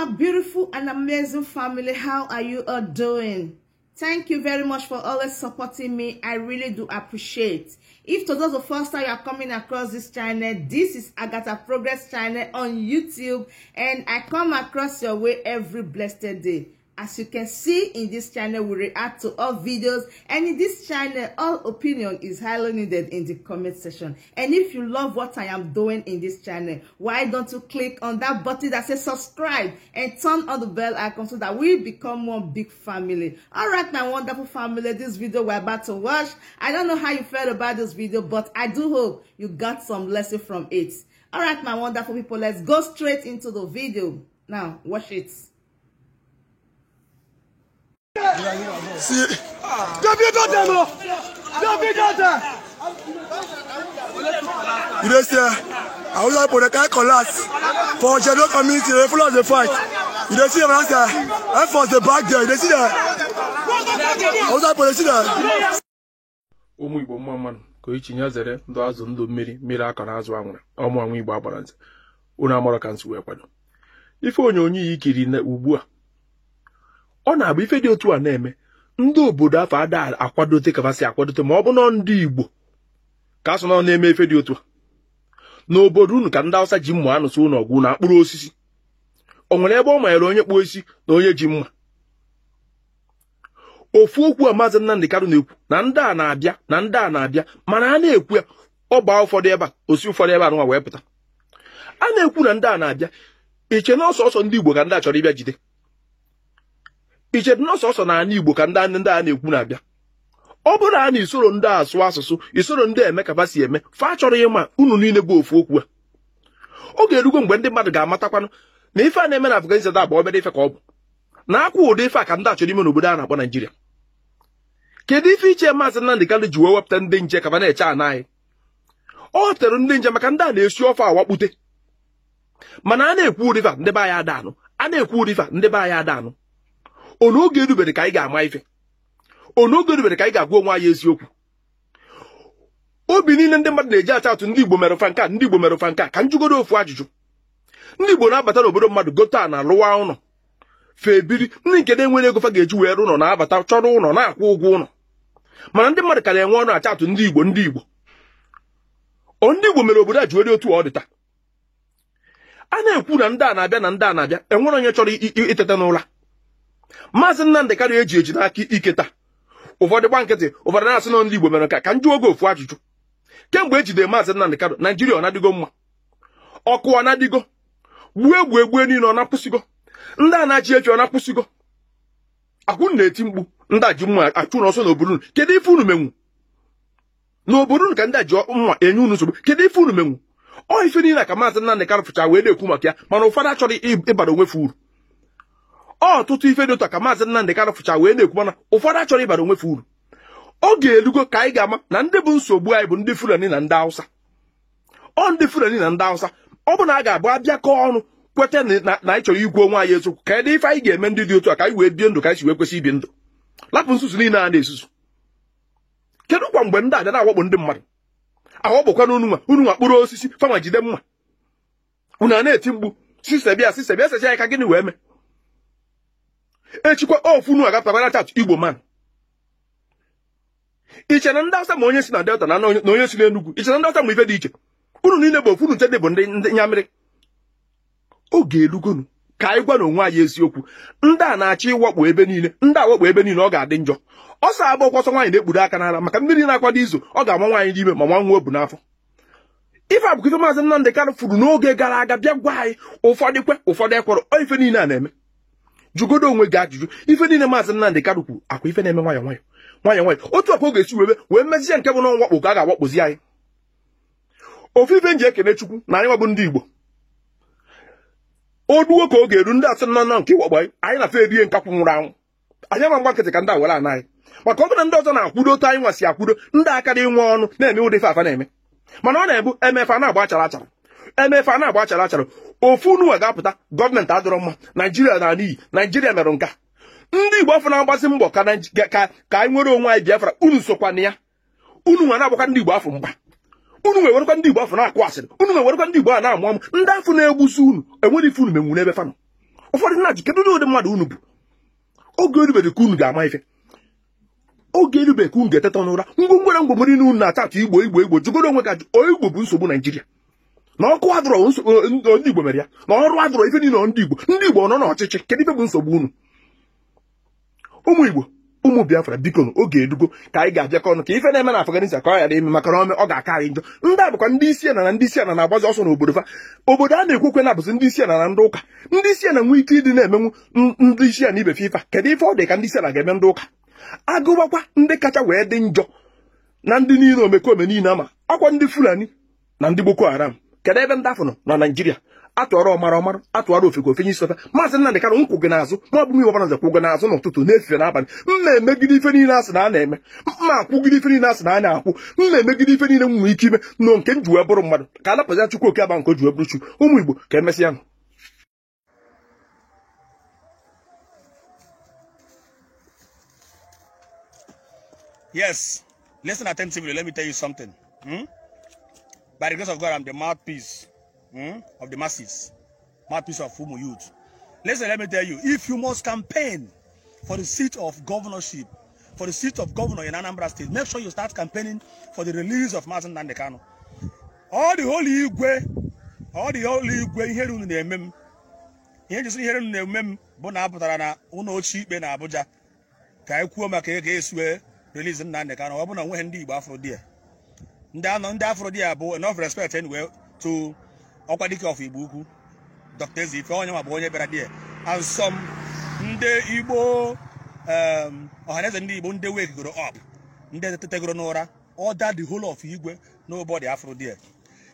my beautiful and amazing family. How are you all doing? Thank you very much for always supporting me. I really do appreciate. If today is the first time you are coming across this channel, this is Agatha Progress channel on YouTube, and I come across your way every blessed day. As you can see in this channel, we react to all videos, and in this channel, all opinion is highly needed in the comment section. And if you love what I am doing in this channel, why don't you click on that button that says subscribe and turn on the bell icon so that we become one big family. All right, my wonderful family, this video we're about to watch, I don't know how you felt about this video, but I do hope you got some lesson from it. All right, my wonderful people, let's go straight into the video. Now, watch it. See, David Dodemo. You know, sir, I was like, the collapse for general community, they full of the fight. You know, see, man, sir, I forced the back there. You see that? I was like, you see that? Igbo mama ko ichi nya zere ndo azu ndo mmiri aka na azu anwụrụ ọmụ anwụ Igbo agbara nze unu amara ka nsu wee kwado ife onye ikiri na ugbu a ọ na-agba ife dị otu a na-eme ndị obodo afọ ada akwadote ka basị akwadote ma ọ bụ na ndị Igbo ka asụ na na-eme ife dị otu a n'obodo unu ka ndị Hausa ji mma anụsụ unu ọgụ na akpụrụ osisi o nwere ebe ọ manyere onye kpụọ isi na onye ji mma ofu okwu a Maazị Nnamdi Kanu na-ekwu na ndị a na-abịa mana a na-ekwu ya ọ baa ụfọdụ ebe a osi ụfọdụ ebe a nwa wee pụta a na-ekwu na ndị a na-abịa iche na ọsọ ndị Igbo ka ndị a chọrọ ịbịa jide iche na ọsọ na ana Igbo ka ndị a na-ekwu na-abịa ọ bụrụ na isoro ndị asụ asụsụ isoro ndị eme ka basi eme fa chọrọ ịma unu niile bụ ofu okwu a ọ ga-erugo mgbe ndị mmadụ ga-amatakwanụ na ife a na-eme na Afghanistan abụ obere ife ka ọ bụ na akwa ụdị ife a ka ndị a chọrọ ime n'obodo a na-akpọ Naijiria. Kedu ife iche Maazị Nnamdi Kanu ji wee wepụta ndị nche ka ba na-eche ana anyị ọ tere ndị nche maka ndị a na-esi ofe awakpute mana a na-ekwu ụdị ife ndị be anyị adanụ onoge erubere ka anyị ga-ama ife onoge erubere ka anyị ga-agwa onwe anyị eziokwu obi niile ndị mmadụ na-eji acha atụ ndị Igbo mere fa nke a ndị Igbo mere fa nke a ka njụgodo ofu ajụjụ ndị Igbo na-abata n'obodo mmadụ gote a na-alụwa ụlọ febiri ndị nke na-enwere ego fa ga-eji wee rụ ụlọ na-abata chọrọ ụlọ na-akwụ ụgwọ ụlọ mana ndị mmadụ ka na-enwe ọnụ acha atụ ndị Igbo ndị Igbo mere obodo a ji were otu ọ dị taa a na-ekwu na ndị a na-abịa enwere onye chọrọ itete n'ụla Maazị Nnamdi Kanu eji n'aka ike taa ụfọdụ gba nkịtị ụfọdụ na-asị na ndị Igbo mere ka njụ oge ofu ajụjụ kemgbe ejide Maazị Nnamdi Kanu Naijiria ọ na-adịgo mma ọkụ ọ na-adịgo gbuo egbu niile ọ na-apụsigo ndị a na-achị echi ọ na-apụsigo akwụ na-eti mkpu ndị a ji mma achụ n'ọsọ n'obodo unu kedu ife unu menwu n'obodo unu ka ndị a ji mma enye unu nsogbu kedu ife unu menwu ọ ife niile ka Maazị Nnamdi Kanu fụcha wee na-ekwu maka ya mana ụfọdụ achọrọ ịbara onwe uru ọtụtụ ife dị ụtọ ka Maazị Nnamdi Kanu fụcha wee na-ekwu mana ụfọdụ achọrọ ịbara onwe uru ọ ga-elugo ka anyị ga-ama na ndị bụ nsogbu anyị bụ ndị Fulani na ndị Hausa ndị Fulani na ndị Hausa ọ bụ na a ga-abụ abịakọ ọnụ kweta na anyị chọrọ ikwu onwe anyị eziokwu ka dị ife anyị ga-eme ndị dị otu a ka anyị wee bie ndụ ka anyị si wee kwesị ibi ndụ lapụ nsusu niile a na-esusu kedu kwa mgbe ndị abịa na-awakpo ndị mmadụ awakpokwa na unu nwa kpụrụ osisi fama jide mma unu a na-eti mkpu sisebịa secha anyị ka gịnị wee mee echikwa ofu unu agapụtara chat Igbo man iche na ndị Hausa ma onye si na Delta na onye si n'Enugu iche na ndị Hausa ma ife dị iche unu niile bụ ofu unu nche dị bụ ndị nyamịrị oge elugonu ka anyị gwa na onwe anyị eziokwu ndị a na-achọ ịwakpo ebe niile ọ ga-adị njọ ọsọ abụ ọkwọsọ nwaanyị na-ekpuru aka n'ala maka mmiri na-akwado izo ọ ga-ama nwaanyị n'ime ma nwa nwa obu n'afọ ife abụkwa ife Maazị Nnamdi Kanu furu n'oge gara aga bịa gwa anyị ụfọdụ ekwọrọ ife niile a na-eme jụgodo onwe gị ajụjụ ife niile Maazị Nnamdi Kanu kwuru akwa ife na-eme nwayọ otu akwa ọ ga-esi wee mezie nke bụ na mwakpo ka a ga-awakpozi anyị ofu ife nji ekene Chukwu na anyị nwabụ ndị Igbo oduo ka ọ ga-eru ndị asị nọ nke ịwakpo anyị na fe erie nkakwụ nwụrụ anwụ anyị ma mgba nkịtị ka ndị awere anaghị maka ọ bụrụ ndị ọzọ na-akwudo otu anyị nwa si akwudo ndị aka dị nwe ọnụ na-eme ụdị afa na-eme mana ọ na-ebu emefe a na-agba achara achara ofu unu ga-apụta gọọmenti adọrọ mma Naijiria na n'iyi Naijiria merụ nka ndị Igbo afọ na-agbasi mbọ ka anyị nwere onwe anyị Biafra unu sokwa na ya unu nwa na-agbakwa ndị Igbo afọ mgba unu nwerekwa ndị Igbo afọ na-akụ asịrị unu nwerekwa ndị Igbo a na-amụ amụ ndị afọ na-egbusi unu enwere ife unu menwu n'ebe fanụ ụfọdụ na-ajụ kedu ụdị mmadụ unu bụ oge erubere ka unu ga-ama ife oge erubere ka unu ga-eteta n'ụra ngwongwere ngwomori unu na-achatụ igbo jụgoro onwe ka Igbo bụ nsogbu Naijiria na ọkụ adụrọ ndị Igbo mere ya na ọrụ adụrọ ife niile ndị Igbo nọ n'ọchịchị kedu ife bụ nsogbu unu ụmụ Igbo ụmụ Biafra biko oge edugo ka anyị ga-abịakọ ọnụ ka ife na-eme na Afghanistan ka ọ ghara ime maka na ọ ga-akarị njọ ndị a bụkwa ndị isi ala na ndị isi ala na-agbazi ọsọ n'obodo fa obodo a na-ekwekwe na bụzi ndị isi ala na ndị ụka ndị isi ala nwee ike ịdị na-emenwu ndị isi ala ibe FIFA kedu ife ọ dị ka ndị isi ala ga-eme ndị ụka agụwakwa ndị kacha wee dị njọ na ndị niile omekome niile ama ọkwa ndị Fulani na ndị Boko Haram kedu ebe ndị afọ nọ na Naịjirịa atụọrọ ọmara atụọrọ ofeke isi ofe Maazị Nnamdi Kanu nkwụ gị n'azụ ma ọ bụ iwe ọbara kwụ gị n'azụ n'ụtụtụ n'efifie n'abalị mma emegide ife niile asị na a na-eme mma akwụgide ife niile asị na a na-akwụ mma emegide ife niile nwere ike ime nọ nke m ji wee bụrụ mmadụ ka alapụza Chukwu oke aba nke o ji wee bụrụ Chu ụmụ Igbo ka emesịa nụ. Yes, listen attentively. Let me tell you something. By the grace of God, I'm the mouthpiece of the masses, mouthpiece of Fumu youth. Listen, let me tell you, if you must campaign for the seat of governorship, for the seat of governor in Anambra State, make sure you start campaigning for the release of Maazị Nnamdi Kanu. All the holy Igwe, here in the MM, here just here in the MM, Bonaputana, Uno Cheap in Abuja, Kaikuma Kay, release Nnamdi Kanu. I want to win the Afro dear. Down on Afro dear, enough respect anyway to Okwadiki of Ibuku, Dr. Z, and some Nde Igbo, or has indeed one day wake go up. Nde Tetegronora, or that the whole of Igwe, nobody Afro dear.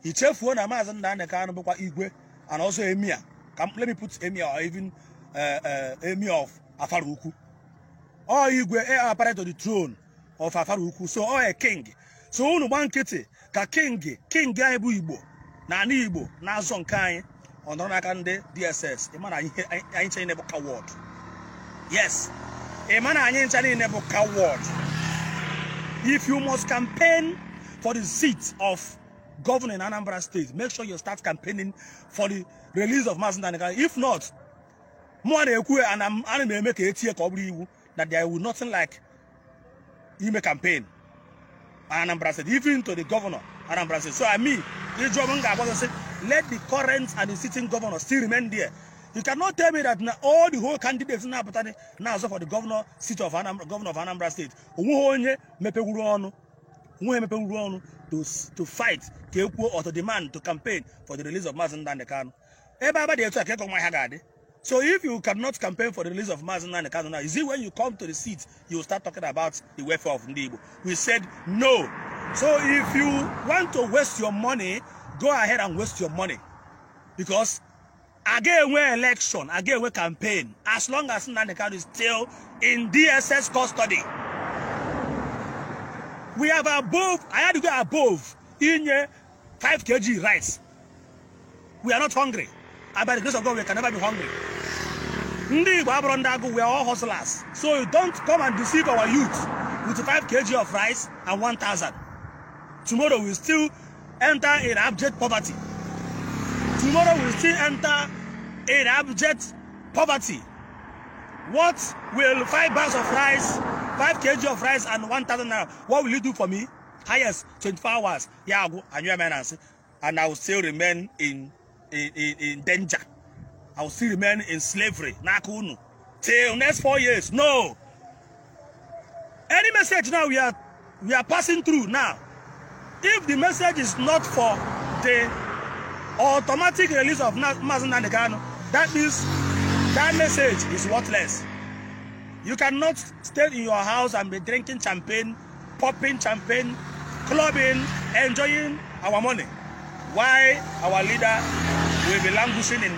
He chef one Amazon Nnamdi Kanu Igwe, and also Emir. Let me put Emir or even Emir of Afaruku. Or Igwe are apparent to the throne of Afaruku, so or a king. So on one kitty, ka king Gaibu Igbo. Na Igbo, na Zonkai, on Donakande DSS. A man I ain't saying never coward. Yes, a man I ain't saying never coward. If you must campaign for the seat of governor in Anambra State, make sure you start campaigning for the release of Maazị Nnamdi Kanu. If not, more than and I'm make a tier that there will nothing like you make campaign. Anambra State, even to the governor Anambra State. So I mean, this job say, let the current and the sitting governor still remain there. You cannot tell me that now all the whole candidates now also for the governor seat of governor of Anambra State to fight or to demand to campaign for the release of Maazị Nnamdi Kanu. So if you cannot campaign for the release of Maazị Nnamdi Kanu now, is it when you come to the seat you will start talking about the welfare of Igbo? We said no. So if you want to waste your money, go ahead and waste your money. Because again we election, again we campaign, as long as Nnamdi Kanu is still in DSS custody. We have above, I had to go above in 5 kg rice. We are not hungry. And by the grace of God, we can never be hungry. We are all hustlers. So don't come and deceive our youth with 5 kg of rice and 1,000. Tomorrow we'll still enter in abject poverty. Tomorrow we'll still enter in abject poverty. What will 5 bags of rice, 5 kg of rice and 1,000 naira, what will you do for me? Highest 24 hours. Yeah, and I will still remain in danger. I will still remain in slavery. Nakunu. Till next 4 years. No. Any message now we are passing through now. If the message is not for the automatic release of Maazị Nnamdi Kanu, that means that message is worthless. You cannot stay in your house and be drinking champagne, popping champagne, clubbing, enjoying our money. Why our leader will be languishing in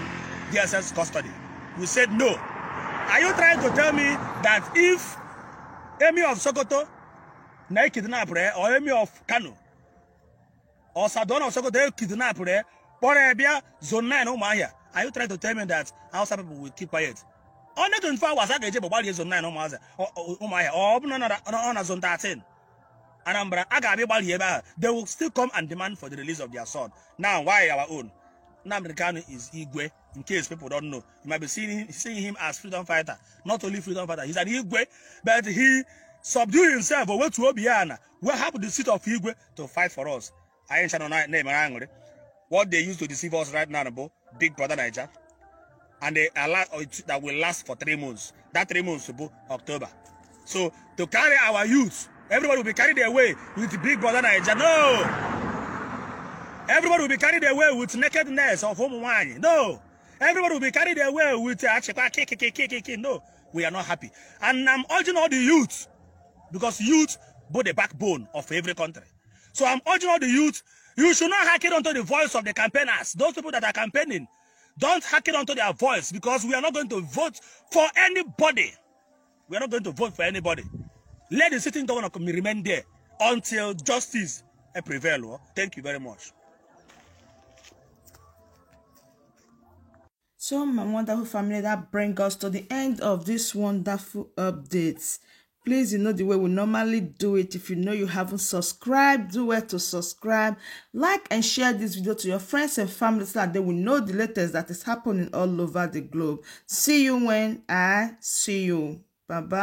DSS custody? We said no. Are you trying to tell me that if Emir of Sokoto na kidnap or Emir of Kano or Sadona of Sokoto kidnap Porebia Zone 9 Omahia, are you trying to tell me that Hausa people will keep quiet? Only 24 hours I get about Zone 9 Omahia or on Zone 13. Anambra, they will still come and demand for the release of their son. Now, why our own? Nnamdi Kanu is Igwe. In case people don't know, you might be seeing him as freedom fighter. Not only freedom fighter, he's an Igwe, but he subdued himself or went to Obiana. We have the seat of Igwe to fight for us. I ain't trying to name what they used to deceive us right now about Big Brother Niger. And they allow that will last for 3 months. That 3 months will be October. So to carry our youth, everybody will be carried away with Big Brother Niger. No! Everybody will be carried away with nakedness of home wine. No. Everybody will be carried away with no. We are not happy. And I'm urging all the youth, because youth both the backbone of every country. So I'm urging all the youth, you should not hack it onto the voice of the campaigners. Those people that are campaigning, don't hack it onto their voice, because we are not going to vote for anybody. We are not going to vote for anybody. Let the sitting governor remain there until justice prevail. Thank you very much. So my wonderful family, that brings us to the end of this wonderful updates. Please, you know the way we normally do it. If you know you haven't subscribed, do well to subscribe, like and share this video to your friends and family so that they will know the latest that is happening all over the globe. See you when I see you. Bye-bye.